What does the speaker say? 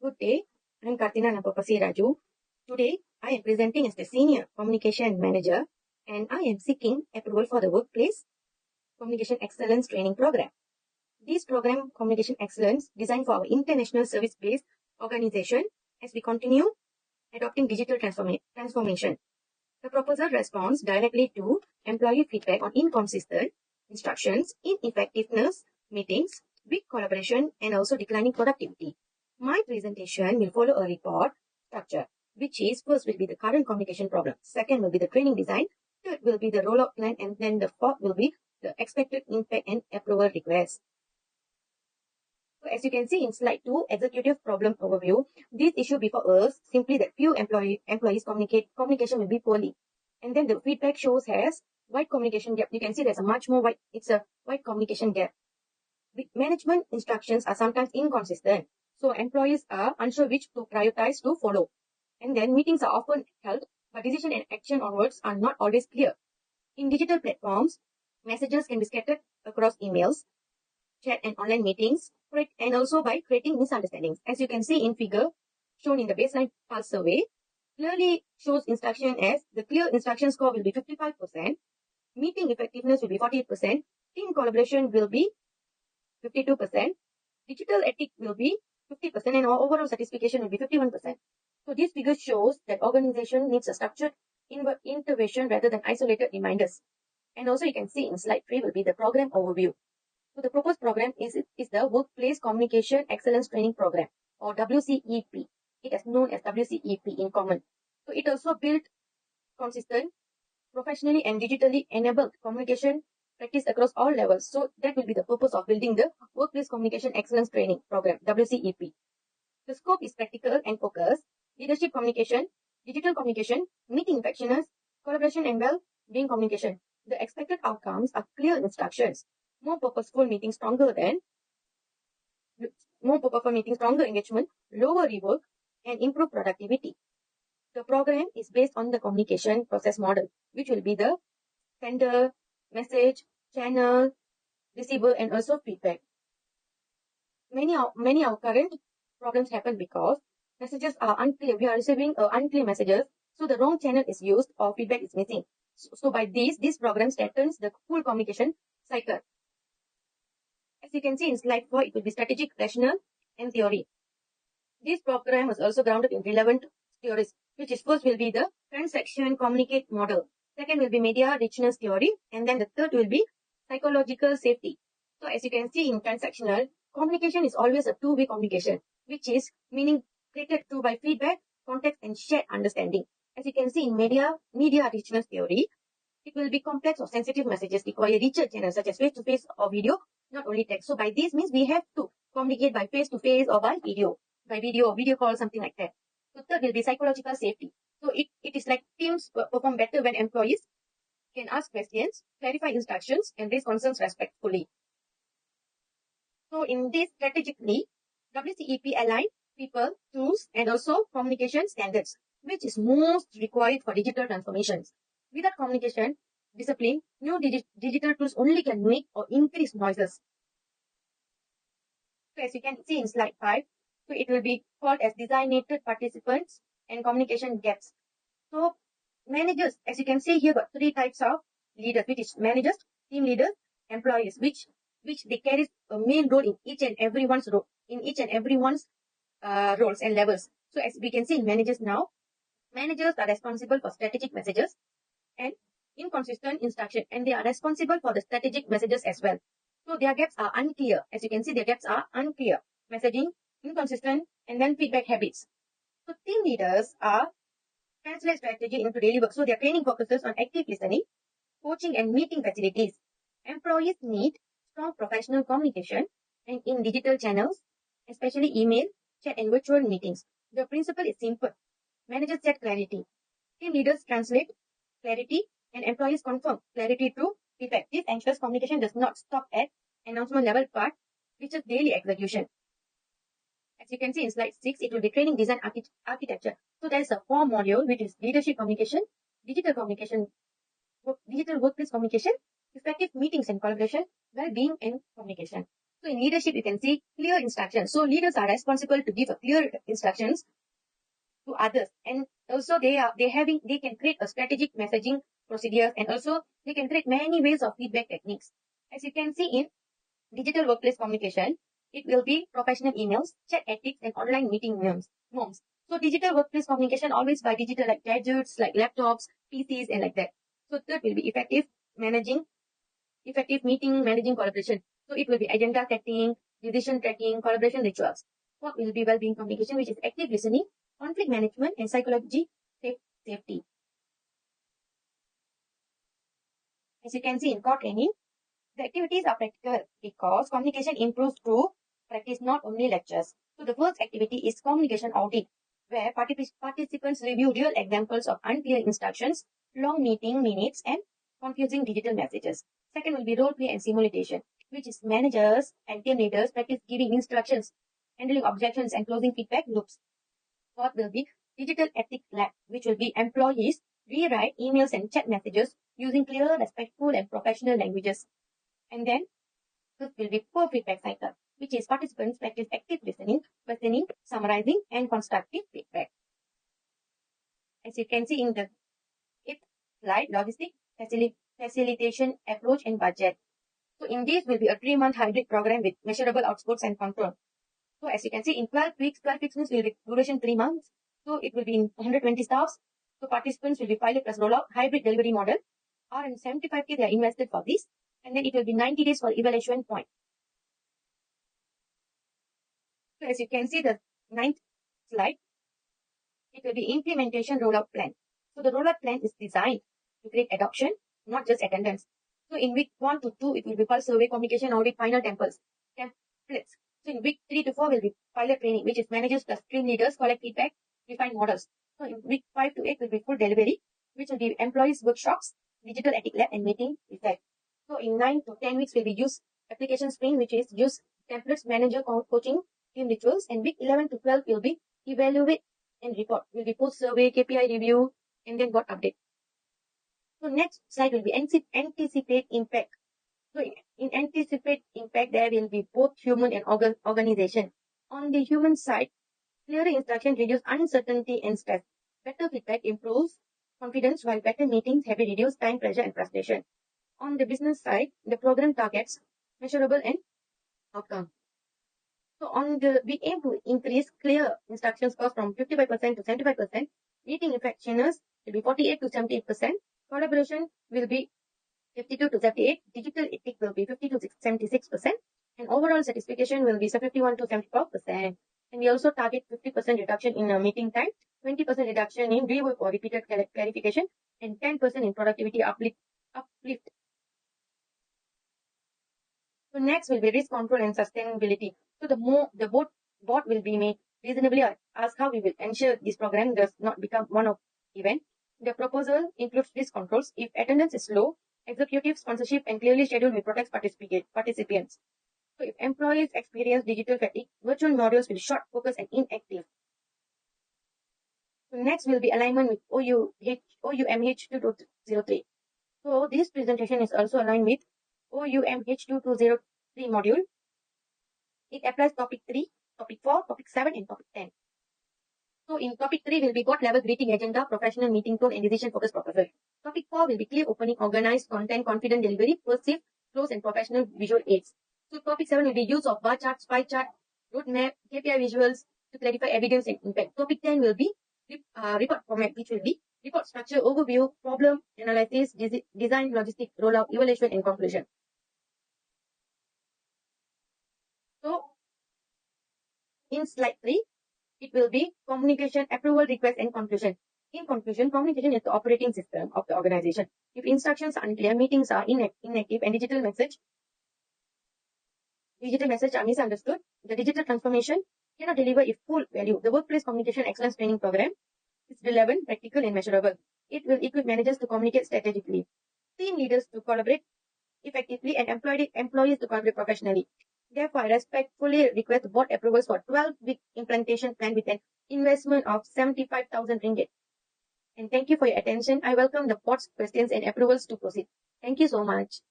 Good day, I am Kartina Napapasi Raju. Today, I am presenting as the Senior Communication Manager and I am seeking approval for the Workplace Communication Excellence Training Program. This program, Communication Excellence, designed for our international service-based organization as we continue adopting digital transformation. The proposal responds directly to employee feedback on inconsistent instructions, ineffectiveness meetings, weak collaboration, and also declining productivity. My presentation will follow a report structure, which is first will be the current communication problem, second will be the training design, third will be the rollout plan, and then the fourth will be the expected impact and approval request. So as you can see in slide 2, executive problem overview, this issue before us simply that few employees communication will be poorly. And then the feedback shows has wide communication gap. You can see there's a much more wide, it's a wide communication gap. The management instructions are sometimes inconsistent. So employees are unsure which to prioritize to follow. And then meetings are often held, but decision and action onwards are not always clear. In digital platforms, messages can be scattered across emails, chat and online meetings, and also by creating misunderstandings. As you can see in figure shown in the baseline pulse survey, clearly shows instruction as the clear instruction score will be 55%, meeting effectiveness will be 48%, team collaboration will be 52%, digital ethic will be 50%, and overall satisfaction will be 51%. So this figure shows that organization needs a structured intervention rather than isolated reminders. And also you can see in slide 3 will be the program overview. So the proposed program is the Workplace Communication Excellence Training Program, or WCEP. It is known as WCEP in common. So it also built consistent, professionally and digitally enabled communication practice across all levels. So that will be the purpose of building the Workplace Communication Excellence Training Program, WCEP. The scope is practical and focused, leadership communication, digital communication, meeting effectiveness, collaboration and well-being communication. The expected outcomes are clear instructions, more purposeful meetings, stronger engagement, lower rework, and improved productivity. The program is based on the communication process model, which will be the sender, message, channel, receiver, and also feedback. Many of current problems happen because messages are unclear. We are receiving unclear messages, so the wrong channel is used or feedback is missing. So by this program strengthens the full communication cycle. As you can see in slide 4, it will be strategic, rational, and theory. This program was also grounded in relevant theories, which is first will be the transaction communicate model. Second will be media richness theory, and then the third will be psychological safety. So as you can see in transactional, communication is always a two-way communication, which is meaning created through by feedback, context, and shared understanding. As you can see in media richness theory, it will be complex or sensitive messages require richer channels such as face-to-face or video, not only text. So by this means we have to communicate by face-to-face or by video or video call, something like that. So third will be psychological safety. So it is like teams perform better when employees can ask questions, clarify instructions, and raise concerns respectfully. So in this strategically, WCEP align people, tools, and also communication standards, which is most required for digital transformations. Without communication discipline, new digital tools only can make or increase noises. So as you can see in slide 5, so it will be called as designated participants and communication gaps. So managers, as you can see here, got 3 types of leaders, which is managers, team leaders, employees, which they carry a main role in each and everyone's role, roles and levels. So as we can see in managers now, managers are responsible for strategic messages and inconsistent instruction, and they are responsible for the strategic messages as well. So their gaps are unclear. As you can see, their gaps are unclear. Messaging, inconsistent, and then feedback habits. So team leaders are translate strategy into daily work. So their training focuses on active listening, coaching, and meeting facilities. Employees need strong professional communication and in digital channels, especially email, chat, and virtual meetings. The principle is simple. Managers set clarity. Team leaders translate clarity, and employees confirm clarity through feedback. This ensures communication does not stop at announcement level but reaches daily execution. As you can see in slide 6, it will be training design architecture. So there is a 4 module, which is leadership communication, digital communication, digital workplace communication, effective meetings and collaboration, well-being and communication. So in leadership, you can see clear instructions. So leaders are responsible to give a clear instructions to others, and also they can create a strategic messaging procedures, and also they can create many ways of feedback techniques. As you can see in digital workplace communication, it will be professional emails, chat ethics, and online meeting norms. So digital workplace communication always by digital, like gadgets, like laptops, PCs, and like that. So third will be effective meeting, managing collaboration. So it will be agenda setting, decision tracking, collaboration rituals. Fourth will be well-being communication, which is active listening, conflict management, and psychology safety. As you can see in core training, the activities are practical because communication improves through practice, not only lectures. So the first activity is communication audit, where participants review real examples of unclear instructions, long meeting minutes, and confusing digital messages. Second will be role play and simulation, which is managers and team leaders practice giving instructions, handling objections, and closing feedback loops. Fourth will be digital ethics lab, which will be employees rewrite emails and chat messages using clear, respectful, and professional languages. And then fifth will be poor feedback cycle, which is participants practice active listening, questioning, summarizing, and constructive feedback. As you can see in the fifth slide, logistic, facilitation, approach, and budget. So in this will be a 3-month hybrid program with measurable outputs and control. So as you can see in 12 weeks means will be duration 3 months. So it will be in 120 staffs. So participants will be pilot plus rollout, hybrid delivery model. And 75K they are invested for this. And then it will be 90 days for evaluation point. So as you can see the 9th slide, it will be implementation rollout plan. So the rollout plan is designed to create adoption, not just attendance. So in week 1 to 2, it will be pulse survey, communication audit, final templates. So in week 3 to 4 will be pilot training, which is managers plus team leaders, collect feedback, refine models. So in week 5 to 8 will be full delivery, which will be employees workshops, digital ethic lab, and meeting effect. So in 9 to 10 weeks will be use application sprint, which is use templates, manager coaching, team rituals, and week 11 to 12 will be evaluate and report. Will be post survey, KPI review, and then got update. So next slide will be anticipate impact. So in anticipate impact, there will be both human and organization. On the human side, clearer instruction reduce uncertainty and stress. Better feedback improves confidence, while better meetings have reduced time, pressure, and frustration. On the business side, the program targets measurable and outcome. So we aim to increase clear instructions cost from 55% to 75%. Meeting effectiveness will be 48 to 78%. Collaboration will be 52 to 78. Digital ethics will be 50 to 76%. And overall satisfaction will be 51 to 74%. And we also target 50% reduction in meeting time, 20% reduction in rework or repeated clarification, and 10% in productivity uplift. So next will be risk control and sustainability. So the board will be made reasonably ask how we will ensure this program does not become one-off event. The proposal includes risk controls. If attendance is low, executive sponsorship and clearly scheduled will protect participants. So if employees experience digital fatigue, virtual modules will be short, focused, and inactive. So next will be alignment with OUMH2203. So this presentation is also aligned with OUMH2203 module. It applies topic 3, topic 4, topic 7, and topic 10. So in topic 3 will be board level greeting agenda, professional meeting tone, and decision focused proposal. Topic 4 will be clear opening, organized content, confident delivery, perceived, close, and professional visual aids. So topic 7 will be use of bar charts, pie chart, roadmap, KPI visuals to clarify evidence and impact. Topic 10 will be report format, which will be report structure, overview, problem analysis, design, logistic, rollout, evaluation, and conclusion. So in slide 3, it will be communication, approval, request, and conclusion. In conclusion, communication is the operating system of the organization. If instructions are unclear, meetings are inactive, and digital message are misunderstood, the digital transformation cannot deliver its full value. The Workplace Communication Excellence Training Program is relevant, practical, and measurable. It will equip managers to communicate strategically, team leaders to collaborate effectively, and employees to collaborate professionally. Therefore, I respectfully request board approvals for 12-week implementation plan with an investment of 75,000 ringgit. And thank you for your attention. I welcome the board's questions and approvals to proceed. Thank you so much.